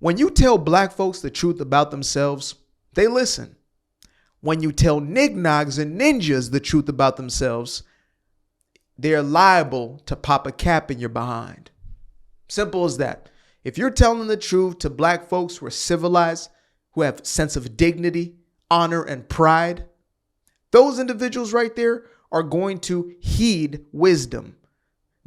When you tell black folks the truth about themselves, they listen. When you tell nignogs and ninjas the truth about themselves, they're liable to pop a cap in your behind. Simple as that. If you're telling the truth to black folks who are civilized, who have a sense of dignity, honor, and pride, those individuals right there are going to heed wisdom.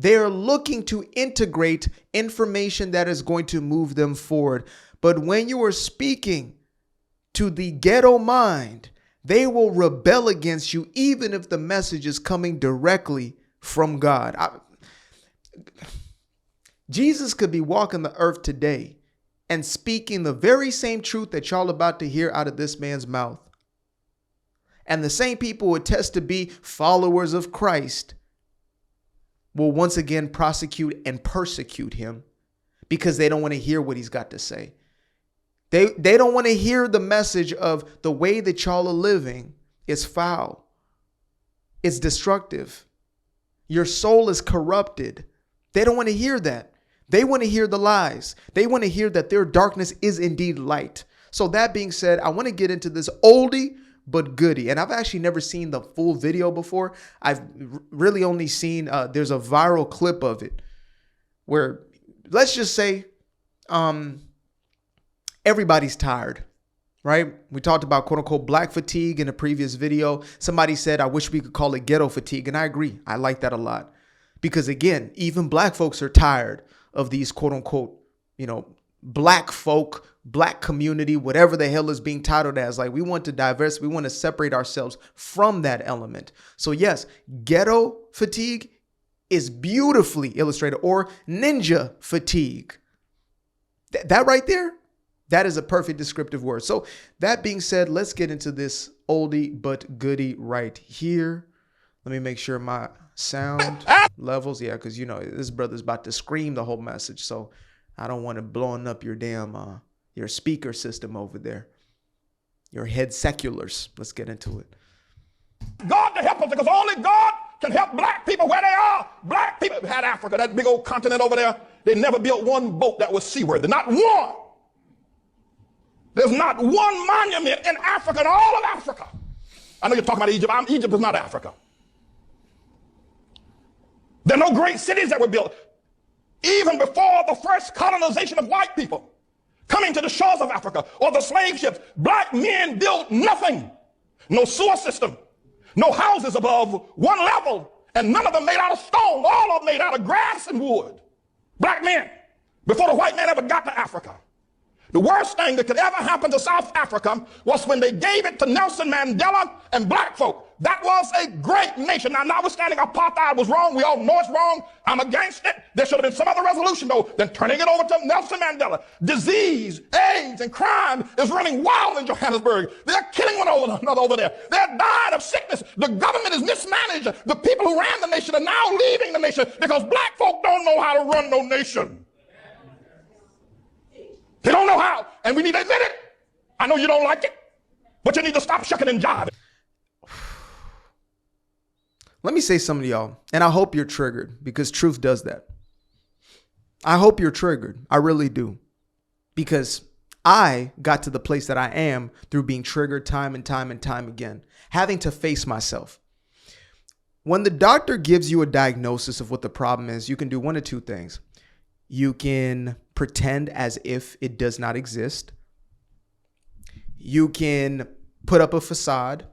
They are looking to integrate information that is going to move them forward. But when you are speaking to the ghetto mind, they will rebel against you even if the message is coming directly from God. Jesus could be walking the earth today and speaking the very same truth that y'all about to hear out of this man's mouth. And the same people who attest to be followers of Christ will once again prosecute and persecute him because they don't want to hear what he's got to say. They don't want to hear the message of the way that y'all are living is foul. It's destructive. Your soul is corrupted. They don't want to hear that. They want to hear the lies. They want to hear that their darkness is indeed light. So that being said, I want to get into this oldie but goodie. And I've actually never seen the full video before. I've really only seen, there's a viral clip of it where, let's just say, everybody's tired, right? We talked about quote unquote black fatigue in a previous video. Somebody said, I wish we could call it ghetto fatigue. And I agree. I like that a lot because again, even black folks are tired of these quote unquote, black folk, black community, whatever the hell is being titled as. Like we want to diverse. We want to separate ourselves from that element. So yes, ghetto fatigue is beautifully illustrated, or ninja fatigue. That right there, that is a perfect descriptive word. So that being said, let's get into this oldie but goodie right here. Let me make sure my sound levels. Yeah, because this brother's about to scream the whole message. So I don't want it blowing up your damn your speaker system over there. Your head seculars. Let's get into it. God to help us, because only God can help black people where they are. Black people had Africa, that big old continent over there. They never built one boat that was seaworthy. Not one. There's not one monument in Africa, in all of Africa. I know you're talking about Egypt. Egypt is not Africa. There are no great cities that were built. Even before the first colonization of white people coming to the shores of Africa or the slave ships, black men built nothing. No sewer system, no houses above one level, and none of them made out of stone. All of them made out of grass and wood. Black men, before the white man ever got to Africa. The worst thing that could ever happen to South Africa was when they gave it to Nelson Mandela and black folk. That was a great nation. Now, notwithstanding apartheid was wrong, we all know it's wrong. I'm against it. There should have been some other resolution, though, than turning it over to Nelson Mandela. Disease, AIDS, and crime is running wild in Johannesburg. They're killing one another over there. They're dying of sickness. The government is mismanaged. The people who ran the nation are now leaving the nation because black folk don't know how to run no nation. They don't know how, and we need to admit it. I know you don't like it, but you need to stop shucking and jiving. Let me say something to y'all, and I hope you're triggered because truth does that. I hope you're triggered. I really do. Because I got to the place that I am through being triggered time and time and time again, having to face myself. When the doctor gives you a diagnosis of what the problem is, you can do one of two things. You can pretend as if it does not exist. You can put up a facade.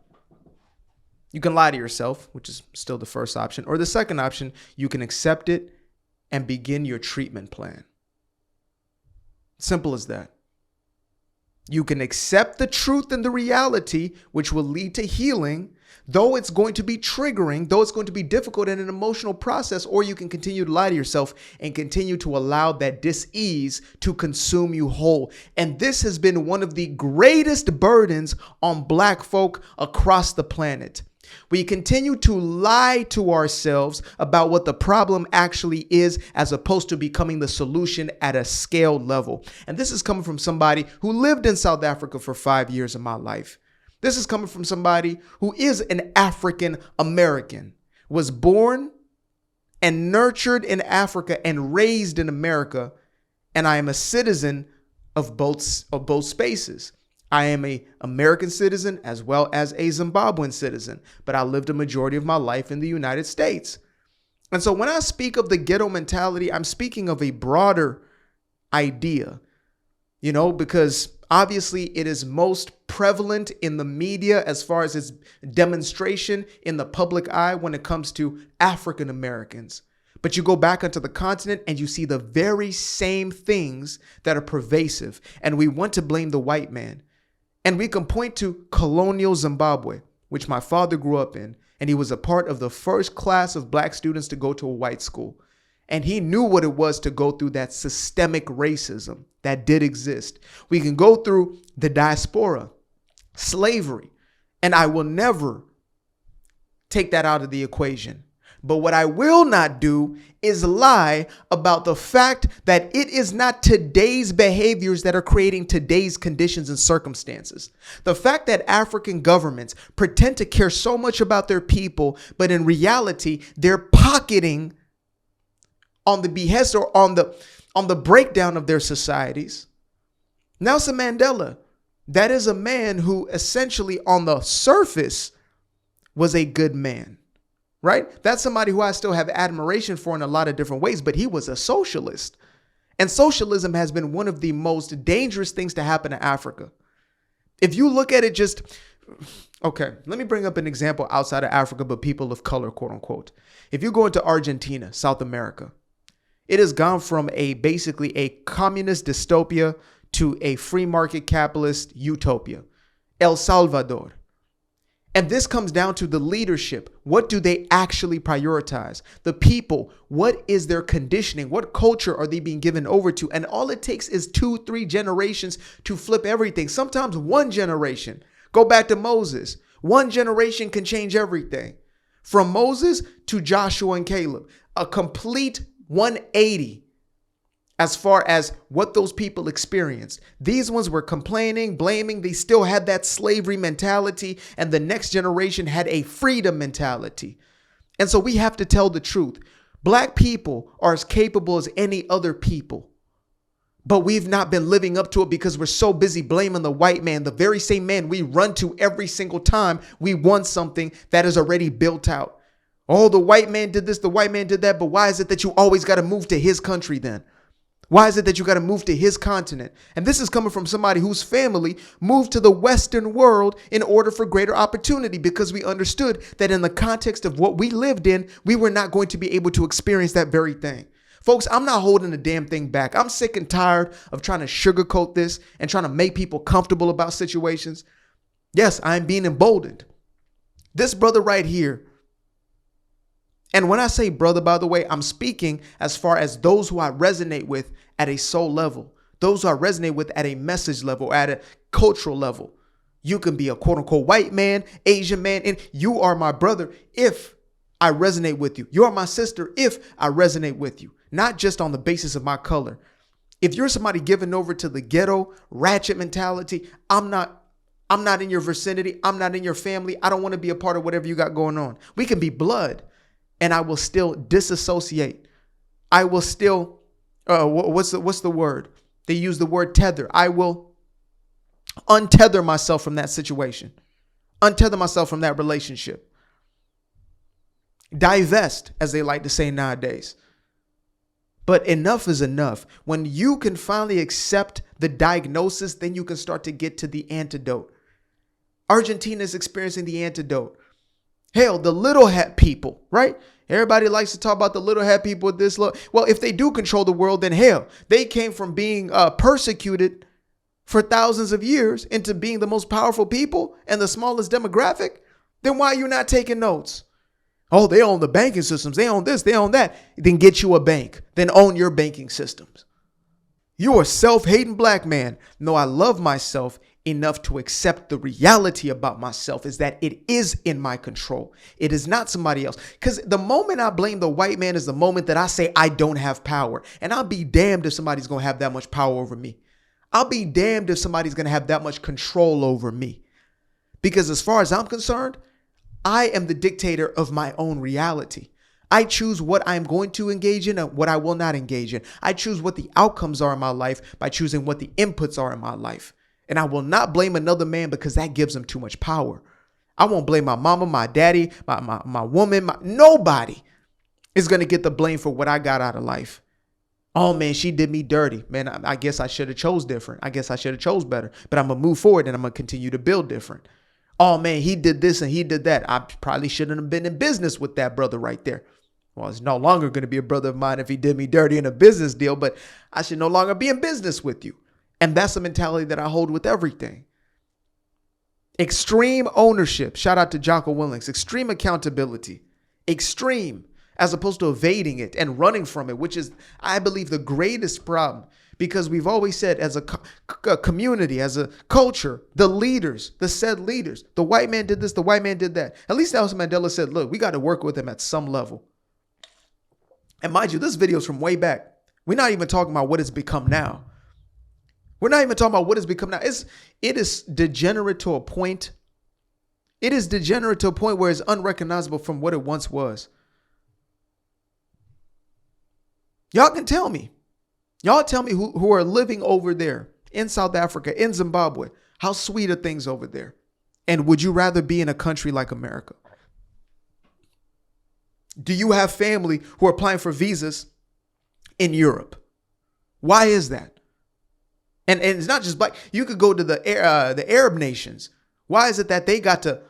You can lie to yourself, which is still the first option. Or the second option, you can accept it and begin your treatment plan. Simple as that. You can accept the truth and the reality, which will lead to healing, though it's going to be triggering, though it's going to be difficult and an emotional process, or you can continue to lie to yourself and continue to allow that dis-ease to consume you whole. And this has been one of the greatest burdens on black folk across the planet. We continue to lie to ourselves about what the problem actually is, as opposed to becoming the solution at a scale level. And this is coming from somebody who lived in South Africa for 5 years of my life. This is coming from somebody who is an African American, was born and nurtured in Africa and raised in America. And I am a citizen of both spaces. I am an American citizen as well as a Zimbabwean citizen, but I lived a majority of my life in the United States. And so when I speak of the ghetto mentality, I'm speaking of a broader idea, because obviously it is most prevalent in the media as far as its demonstration in the public eye when it comes to African Americans. But you go back onto the continent and you see the very same things that are pervasive. And we want to blame the white man. And we can point to colonial Zimbabwe, which my father grew up in. And he was a part of the first class of black students to go to a white school. And he knew what it was to go through that systemic racism that did exist. We can go through the diaspora, slavery, and I will never take that out of the equation. But what I will not do is lie about the fact that it is not today's behaviors that are creating today's conditions and circumstances. The fact that African governments pretend to care so much about their people, but in reality, they're pocketing on the behest or on the breakdown of their societies. Nelson Mandela, that is a man who essentially on the surface was a good man. Right? That's somebody who I still have admiration for in a lot of different ways, but he was a socialist. And socialism has been one of the most dangerous things to happen to Africa. If you look at it okay, let me bring up an example outside of Africa, but people of color, quote unquote. If you go into Argentina, South America, it has gone from basically a communist dystopia to a free market capitalist utopia. El Salvador. And this comes down to the leadership. What do they actually prioritize? The people, what is their conditioning? What culture are they being given over to? And all it takes is 2-3 generations to flip everything. Sometimes one generation. Go back to Moses. One generation can change everything. From Moses to Joshua and Caleb. A complete 180 as far as what those people experienced. These ones were complaining, blaming. They still had that slavery mentality, and the next generation had a freedom mentality. And so we have to tell the truth. Black people are as capable as any other people, but we've not been living up to it because we're so busy blaming the white man, the very same man we run to every single time we want something that is already built out. Oh, the white man did this, the white man did that, but why is it that you always got to move to his country then? Why is it that you got to move to his continent? And this is coming from somebody whose family moved to the Western world in order for greater opportunity, because we understood that in the context of what we lived in, we were not going to be able to experience that very thing. Folks, I'm not holding the damn thing back. I'm sick and tired of trying to sugarcoat this and trying to make people comfortable about situations. Yes, I'm being emboldened. This brother right here. And when I say brother, by the way, I'm speaking as far as those who I resonate with at a soul level, those who I resonate with at a message level, at a cultural level. You can be a quote unquote white man, Asian man, and you are my brother if I resonate with you. You are my sister if I resonate with you, not just on the basis of my color. If you're somebody given over to the ghetto ratchet mentality, I'm not in your vicinity. I'm not in your family. I don't want to be a part of whatever you got going on. We can be blood. And I will still disassociate. I will still, what's the word? They use the word tether. I will untether myself from that situation. Untether myself from that relationship. Divest, as they like to say nowadays. But enough is enough. When you can finally accept the diagnosis, then you can start to get to the antidote. Argentina is experiencing the antidote. Hell, the little hat people, right? Everybody likes to talk about the little hat people with this. Well, if they do control the world, then hell, they came from being persecuted for thousands of years into being the most powerful people and the smallest demographic. Then why are you not taking notes? Oh, they own the banking systems. They own this. They own that. Then get you a bank. Then own your banking systems. You're a self-hating black man. No, I love myself enough to accept the reality about myself is that it is in my control. It is not somebody else. Because the moment I blame the white man is the moment that I say I don't have power. And I'll be damned if somebody's going to have that much power over me. I'll be damned if somebody's going to have that much control over me. Because as far as I'm concerned, I am the dictator of my own reality. I choose what I'm going to engage in and what I will not engage in. I choose what the outcomes are in my life by choosing what the inputs are in my life. And I will not blame another man because that gives them too much power. I won't blame my mama, my daddy, my woman, nobody is going to get the blame for what I got out of life. Oh man, she did me dirty. Man, I guess I should have chose different. I guess I should have chose better, but I'm going to move forward and I'm going to continue to build different. Oh man, he did this and he did that. I probably shouldn't have been in business with that brother right there. Well, it's no longer going to be a brother of mine if he did me dirty in a business deal, but I should no longer be in business with you. And that's the mentality that I hold with everything. Extreme ownership. Shout out to Jocko Willings. Extreme accountability. Extreme, as opposed to evading it and running from it, which is, I believe, the greatest problem. Because we've always said, as a community, as a culture, the leaders, the said leaders, the white man did this, the white man did that. At least Nelson Mandela said, look, we got to work with him at some level. And mind you, this video is from way back. We're not even talking about what it's become now. We're not even talking about what it's become now. It is degenerate to a point. It is degenerate to a point where it's unrecognizable from what it once was. Y'all can tell me. Y'all tell me who are living over there in South Africa, in Zimbabwe. How sweet are things over there? And would you rather be in a country like America? Do you have family who are applying for visas in Europe? Why is that? And it's not just black. You could go to the Arab nations. Why is it that they got to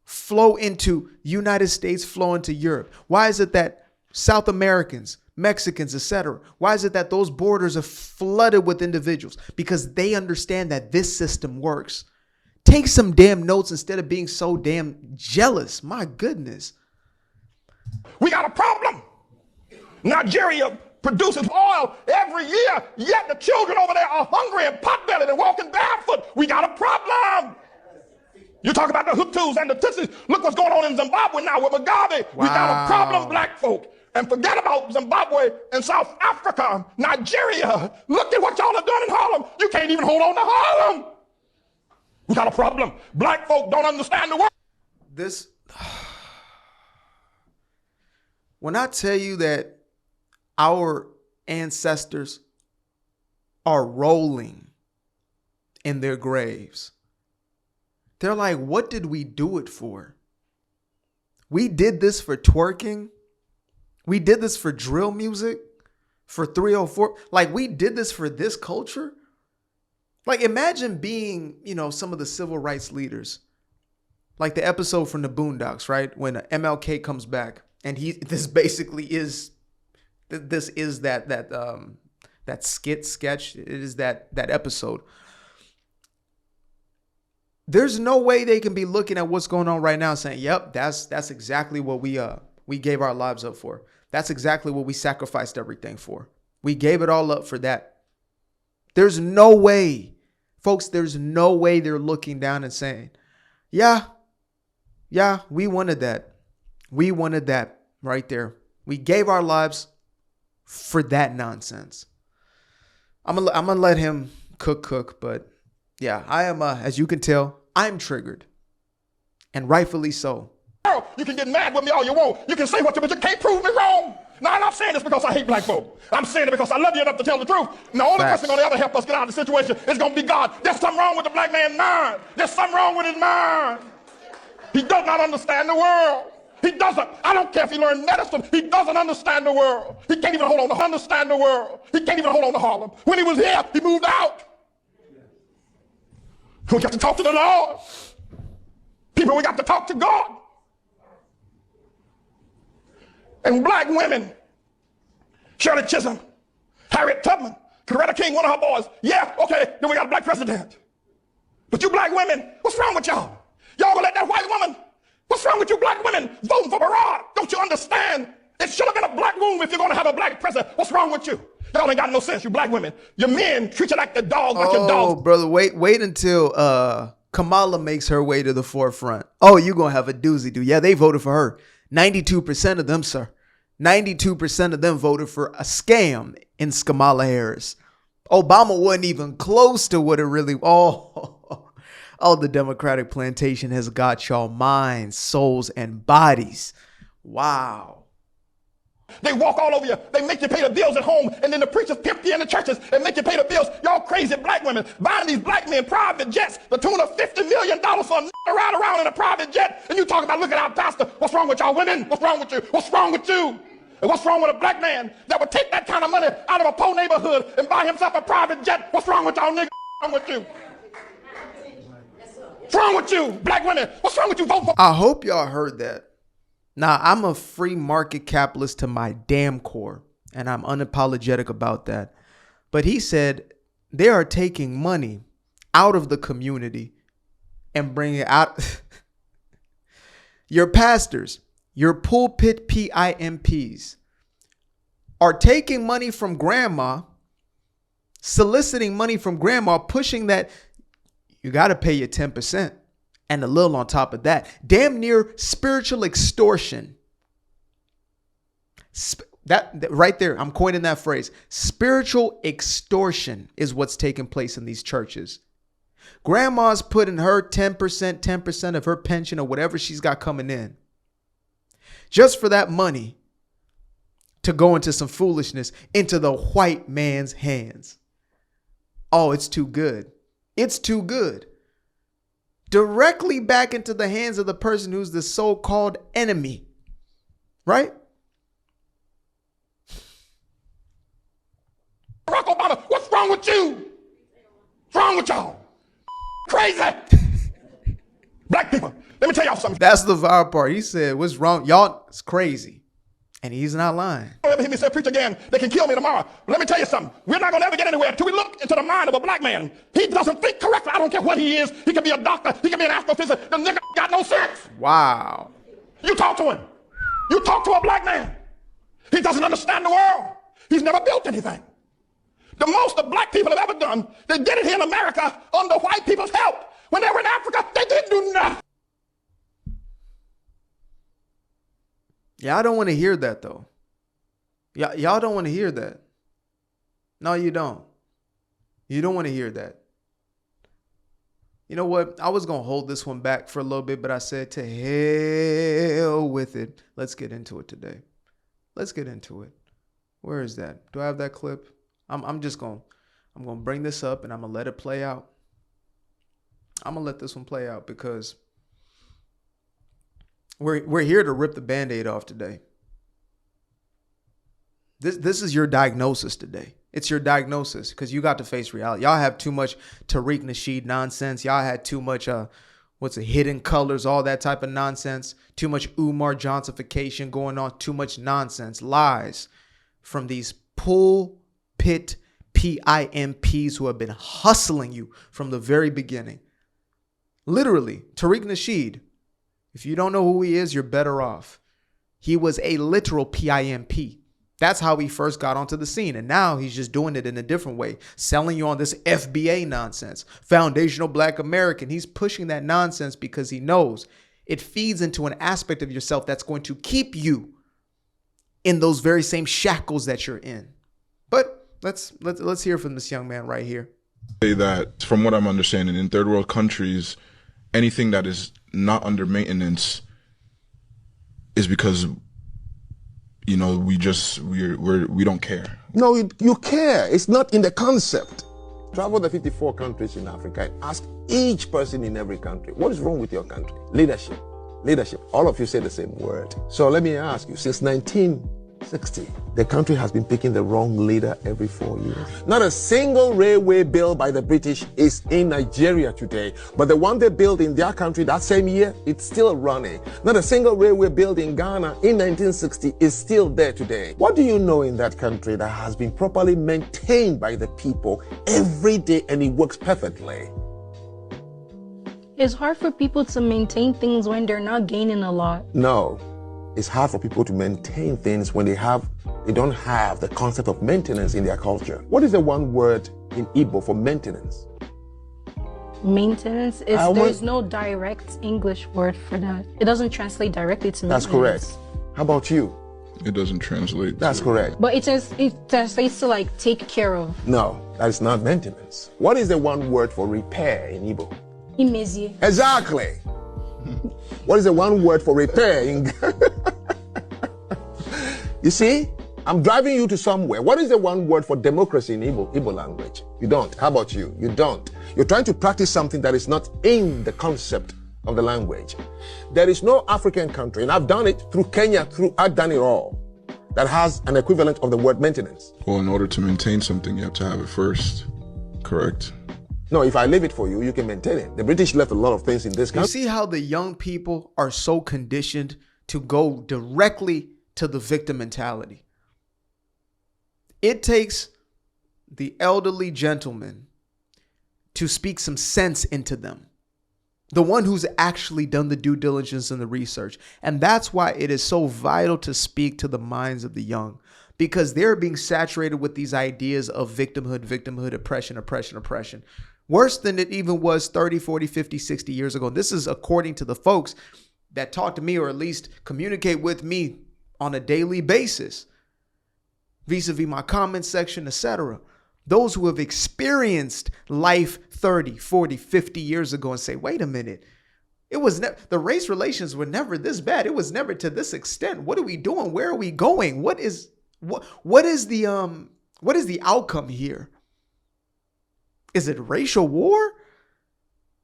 flow into United States, flow into Europe? Why is it that South Americans, Mexicans, etc., why is it that those borders are flooded with individuals? Because they understand that this system works. Take some damn notes instead of being so damn jealous. My goodness. We got a problem. Nigeria produces oil every year, yet the children over there are hungry and pot-bellied and walking barefoot. We got a problem. You talk about the Hutus and the Tutsis. Look what's going on in Zimbabwe now with Mugabe. Wow. We got a problem, black folk. And forget about Zimbabwe and South Africa, Nigeria. Look at what y'all have done in Harlem. You can't even hold on to Harlem. We got a problem. Black folk don't understand the world. When I tell you that our ancestors are rolling in their graves, they're like, what did we do it for? We did this for twerking. We did this for drill music, for 304. Like, we did this for this culture. Like, imagine being, some of the civil rights leaders. Like the episode from the Boondocks, right? When MLK comes back and this basically is that sketch. It is that episode. There's no way they can be looking at what's going on right now saying, yep, that's exactly what we gave our lives up for. That's exactly what we sacrificed everything for. We gave it all up for that. There's no way, folks, there's no way they're looking down and saying, yeah, we wanted that. We wanted that right there. We gave our lives for that nonsense. I'm gonna let him cook, but yeah, I am, as you can tell, I'm triggered, and rightfully so. You can get mad with me all you want. You can say what you want, but you can't prove me wrong. Now, I'm not saying this because I hate black folk. I'm saying it because I love you enough to tell the truth. And the only person going to ever help us get out of the situation is going to be God. There's something wrong with the black man's mind. There's something wrong with his mind. He does not understand the world. He doesn't. I don't care if he learned medicine. He doesn't understand the world. He can't even hold on to understand the world. He can't even hold on to Harlem. When he was here, he moved out. We got to talk to the Lord. People, we got to talk to God. And black women, Shirley Chisholm, Harriet Tubman, Coretta King, one of her boys. Yeah, okay, then we got a black president. But you black women, what's wrong with y'all? Y'all gonna let that white woman, what's wrong with you black women voting for Barack? Don't you understand? It should have been a black room if you're gonna have a black president. What's wrong with you? Y'all ain't got no sense, you black women. Your men treat you like the dogs, like your dogs. Oh, brother, wait until Kamala makes her way to the forefront. Oh, you gonna have a doozy, dude. Yeah, they voted for her. 92% of them, sir. 92% of them voted for a scam in Kamala Harris. Obama wasn't even close to what it really. Oh, the Democratic plantation has got y'all minds, souls, and bodies. Wow. They walk all over you. They make you pay the bills at home, and then the preachers pimp you in the churches and make you pay the bills. Y'all crazy black women buying these black men private jets, the tune of $50 million for a to ride around in a private jet. And you talk about, look at our pastor. What's wrong with y'all women? What's wrong with you? What's wrong with you? And what's wrong with a black man that would take that kind of money out of a poor neighborhood and buy himself a private jet? What's wrong with y'all niggas? What's wrong with you? What's wrong with you, black women? What's wrong with you? Vote for. I hope y'all heard that. Now, I'm a free market capitalist to my damn core, and I'm unapologetic about that. But he said they are taking money out of the community and bringing it out. Your pastors, your pulpit PIMPs are taking money from grandma, soliciting money from grandma, pushing that you got to pay your 10%. And a little on top of that, damn near spiritual extortion. That right there, I'm coining that phrase. Spiritual extortion is what's taking place in these churches. Grandma's putting her 10% of her pension or whatever she's got coming in, just for that money to go into some foolishness into the white man's hands. Oh, it's too good. It's too good. Directly back into the hands of the person who's the so-called enemy, right? Barack Obama, what's wrong with you? What's wrong with y'all? Crazy. Black people, let me tell y'all something. That's the vile part. He said, what's wrong? Y'all, it's crazy. And he's not lying. Ever hear me say, preach again, they can kill me tomorrow. But let me tell you something. We're not going to ever get anywhere until we look into the mind of a black man. He doesn't think correctly. I don't care what he is. He can be a doctor. He can be an astrophysicist. The nigga got no sense. Wow. You talk to him. You talk to a black man. He doesn't understand the world. He's never built anything. The most the black people have ever done, they did it here in America under white people's help. When they were in Africa, they didn't do nothing. Y'all don't want to hear that, though. Y'all don't want to hear that. No, you don't. You don't want to hear that. You know what? I was going to hold this one back for a little bit, but I said to hell with it. Let's get into it today. Let's get into it. Where is that? Do I have that clip? I'm going to bring this up and I'm going to let it play out. I'm going to let this one play out because we're here to rip the Band-Aid off today. This is your diagnosis today. It's your diagnosis because you got to face reality. Y'all have too much Tariq Nasheed nonsense. Y'all had too much hidden colors, all that type of nonsense. Too much Umar Johnsonification going on. Too much nonsense, lies from these pulpit PIMPs who have been hustling you from the very beginning. Literally, Tariq Nasheed. If you don't know who he is, you're better off. He was a literal PIMP. That's how he first got onto the scene. And now he's just doing it in a different way, selling you on this FBA nonsense, foundational Black American. He's pushing that nonsense because he knows it feeds into an aspect of yourself that's going to keep you in those very same shackles that you're in. But let's hear from this young man right here. Say that from what I'm understanding, in third world countries, anything that is not under maintenance is because, you know, we don't care. No, you care. It's not in the concept. Travel the 54 countries in Africa and ask each person in every country, what is wrong with your country? Leadership. Leadership. All of you say the same word. So let me ask you, since 1960, the country has been picking the wrong leader every 4 years. Not a single railway built by the British is in Nigeria today, but the one they built in their country that same year, it's still running. Not a single railway built in Ghana in 1960 is still there today. What do you know in that country that has been properly maintained by the people every day and it works perfectly? It's hard for people to maintain things when they're not gaining a lot. No. It's hard for people to maintain things when they don't have the concept of maintenance in their culture. What is the one word in Igbo for maintenance? Maintenance is, there's no direct English word for that. It doesn't translate directly to maintenance. That's correct. How about you? It doesn't translate. That's correct. But it translates to like take care of. No, that is not maintenance. What is the one word for repair in Igbo? Imezie. Exactly. What is the one word for repair in You see, I'm driving you to somewhere. What is the one word for democracy in Igbo language? You don't. How about you? You don't. You're trying to practice something that is not in the concept of the language. There is no African country, and I've done it through Kenya, I've done it all, that has an equivalent of the word maintenance. Well, in order to maintain something, you have to have it first, correct? No, if I leave it for you, you can maintain it. The British left a lot of things in this country. You see how the young people are so conditioned to go directly to the victim mentality. It takes the elderly gentleman to speak some sense into them. The one who's actually done the due diligence and the research. And that's why it is so vital to speak to the minds of the young, because they're being saturated with these ideas of victimhood, oppression. Worse than it even was 30, 40, 50, 60 years ago. This is according to the folks that talk to me, or at least communicate with me on a daily basis, vis-a-vis my comment section, etc. Those who have experienced life 30, 40, 50 years ago and say, wait a minute, the race relations were never this bad. It was never to this extent. What are we doing? Where are we going? What is the outcome here? Is it racial war?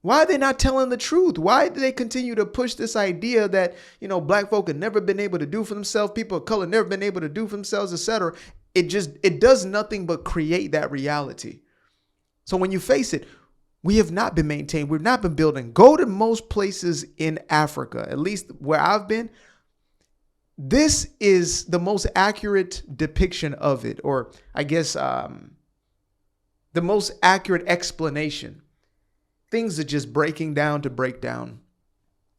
Why are they not telling the truth? Why do they continue to push this idea that, black folk have never been able to do for themselves, people of color never been able to do for themselves, etc.? It does nothing but create that reality. So when you face it, we have not been maintained. We've not been building. Go to most places in Africa, at least where I've been. This is the most accurate depiction of it, or I guess the most accurate explanation. Things are just breaking down to break down.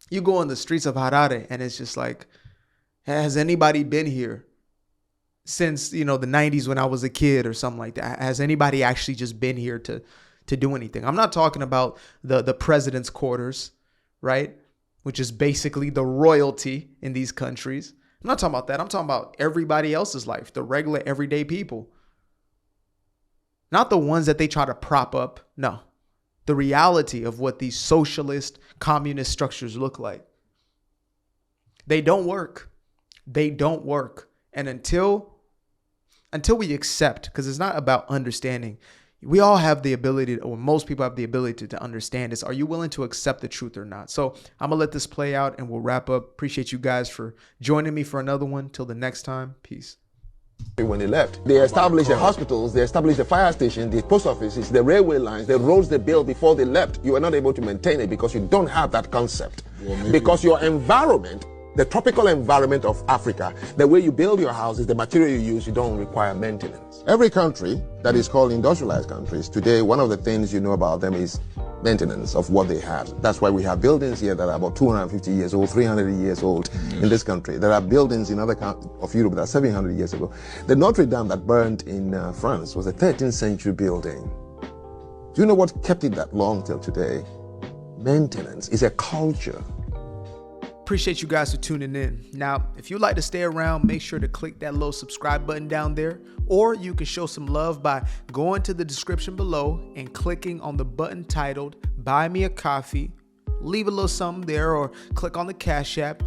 You go on the streets of Harare and it's just like, has anybody been here since, the 90s when I was a kid or something like that? Has anybody actually just been here to do anything? I'm not talking about the president's quarters, right? Which is basically the royalty in these countries. I'm not talking about that. I'm talking about everybody else's life, the regular everyday people. Not the ones that they try to prop up. No. The reality of what these socialist, communist structures look like. They don't work. They don't work. And until we accept, because it's not about understanding, we all have the ability, or most people have the ability to understand this. Are you willing to accept the truth or not? So I'm going to let this play out and we'll wrap up. Appreciate you guys for joining me for another one. Till the next time. Peace. When they left, they established the hospitals, they established the fire station, the post offices, the railway lines, the roads they built before they left. You are not able to maintain it because you don't have that concept. Because your environment, the tropical environment of Africa, the way you build your houses, the material you use, you don't require maintenance. Every country that is called industrialized countries, today, one of the things you know about them is maintenance of what they had. That's why we have buildings here that are about 250 years old, 300 years old in this country. There are buildings in other countries of Europe that are 700 years ago. The Notre Dame that burned in France was a 13th century building. Do you know what kept it that long till today? Maintenance is a culture. Appreciate you guys for tuning in. Now, if you'd like to stay around, make sure to click that little subscribe button down there, or you can show some love by going to the description below and clicking on the button titled Buy Me a Coffee. Leave a little something there, or click on the Cash App.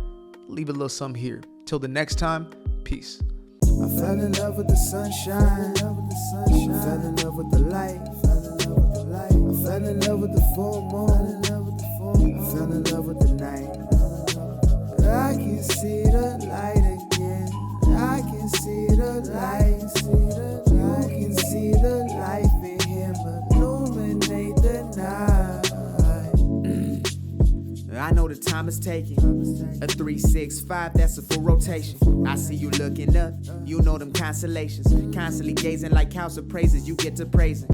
Leave a little something here. Till the next time, peace. I fell in love with the sunshine. I fell in love with the light. I fell in love with the full moon. I fell in love with the night. I can see the light again. I can see the light. You can see the life in him illuminate the night. I know the time is taking. A 365, that's a full rotation. I see you looking up. You know them constellations. Constantly gazing like house of praises. You get to praising.